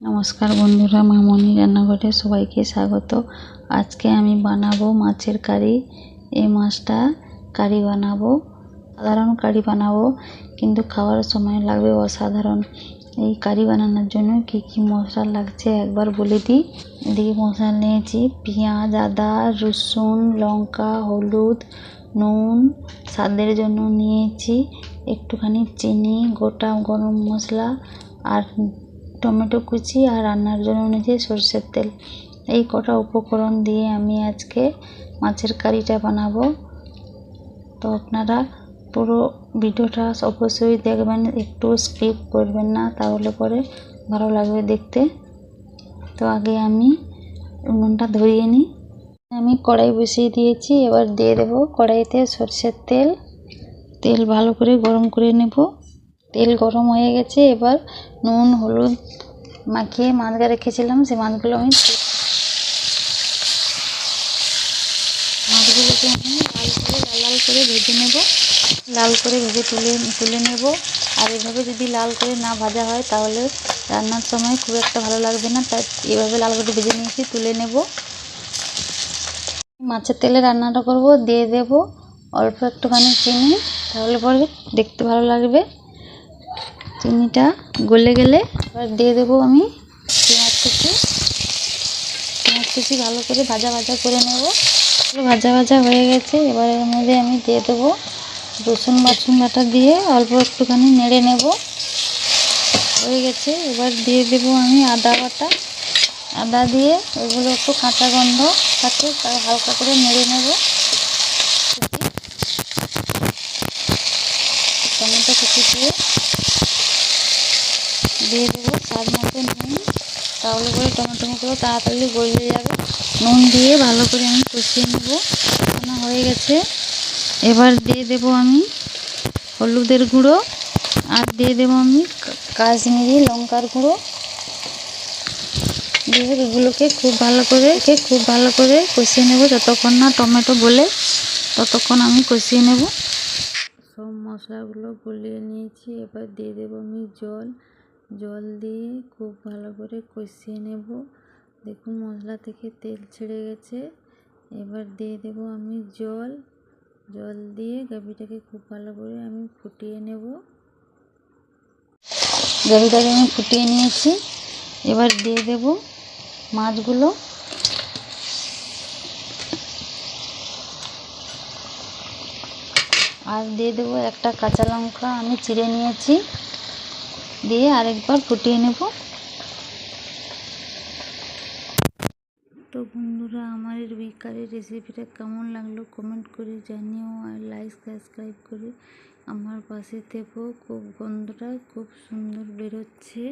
নমস্কার বন্ধুরা, মামনি রান্নাঘরে সবাইকে স্বাগত। আজকে আমি বানাবো মাছের কারি। এই মাছটা কারি বানাবো, সাধারণ কারি বানাবো, কিন্তু খাওয়ার সময় লাগবে অসাধারণ। এই কারি বানানোর জন্য কি কি মশলা লাগছে একবার বলে দিই। এদিকে মশলা নিয়েছি পেঁয়াজ, আদা, রসুন, লঙ্কা, হলুদ, নুন, স্বাদের জন্য নিয়েছি একটুখানি চিনি, গোটা গরম মশলা আর টমেটো কুচি, আর রান্নার জন্য নিয়েছি সরষের তেল। এই কটা উপকরণ দিয়ে আমি আজকে মাছের কারিটা বানাবো। তো আপনারা পুরো ভিডিওটা অবশ্যই দেখবেন, একটু স্কিপ করবেন না, তাহলে পরে ভালো লাগবে দেখতে। তো আগে আমি উনুনটা ধরিয়ে নিই। আমি কড়াই বসিয়ে দিয়েছি, এবার দিয়ে দেবো কড়াইতে সরষের তেল। তেল ভালো করে গরম করে নেব। তেল গরম হয়ে গেছে, এবার নুন হলুদ মাখিয়ে মাছটা রেখেছিলাম, সেই মাছগুলোকে আমি লাল করে ভেজে নেব। লাল করে ভেজে তুলে নেব। আর এভাবে যদি লাল করে না ভাজা হয় তাহলে রান্নার সময় খুব একটা ভালো লাগবে না, তাই এভাবে লাল করে ভেজে নিয়েছি, তুলে নেব। মাছের তেলে রান্নাটা করব, দিয়ে দেব অল্প একটুখানি চিনি, তাহলে পরে দেখতে ভালো লাগবে। চিনিটা গলে গেলে এবার দিয়ে দেবো আমি পেঁয়াজ কুচি ভালো করে ভাজা করে নেব। ভাজা হয়ে গেছে, এবার এর মধ্যে আমি দিয়ে দেবো রসুন বাটা দিয়ে অল্প একটুখানি নেড়ে নেব। হয়ে গেছে, এবার দিয়ে দেবো আমি আদা বাটা। আদা দিয়ে এগুলো একটু কাঁচা গন্ধ থাকে, তাই হালকা করে নেড়ে নেব। টমেটো কুচি দিয়ে দেবো স্বাদ মতো নুন, তাহলে করে টমেটোগুলো তাড়াতাড়ি গলে যাবে। নুন দিয়ে ভালো করে আমি কষিয়ে নেব। হয়ে গেছে, এবার দিয়ে দেবো আমি হলুদের গুঁড়ো, আর দিয়ে দেবো আমি কাশ্মীরি লঙ্কার গুঁড়ো। দিয়ে এগুলোকে খুব ভালো করে কষিয়ে নেব, যতক্ষণ না টমেটো গলে ততক্ষণ আমি কষিয়ে নেব। সব মশলাগুলো গলিয়ে নিয়েছি, এবার দিয়ে দেবো আমি জল দিয়ে খুব ভালো করে কষিয়ে নেব। দেখুন মশলা থেকে তেল ছেড়ে গেছে, এবার দিয়ে দেবো আমি জল দিয়ে গ্রেভিটাকে খুব ভালো করে আমি ফুটিয়ে নেব। গ্রেভিটাকে আমি ফুটিয়ে নিয়েছি, এবার দিয়ে দেব মাছগুলো। আর দিয়ে দেবো একটা কাঁচা লঙ্কা আমি চিড়ে নিয়েছি, দিয়ে আরেকবার ফুটিয়ে নেব। তো বন্ধুরা, আমার এই কারির রেসিপিটা কেমন লাগলো কমেন্ট করে জানিও, আর লাইক সাবস্ক্রাইব করে আমার পাশে থেকো। খুব গন্ধটা খুব সুন্দর বেরোচ্ছে।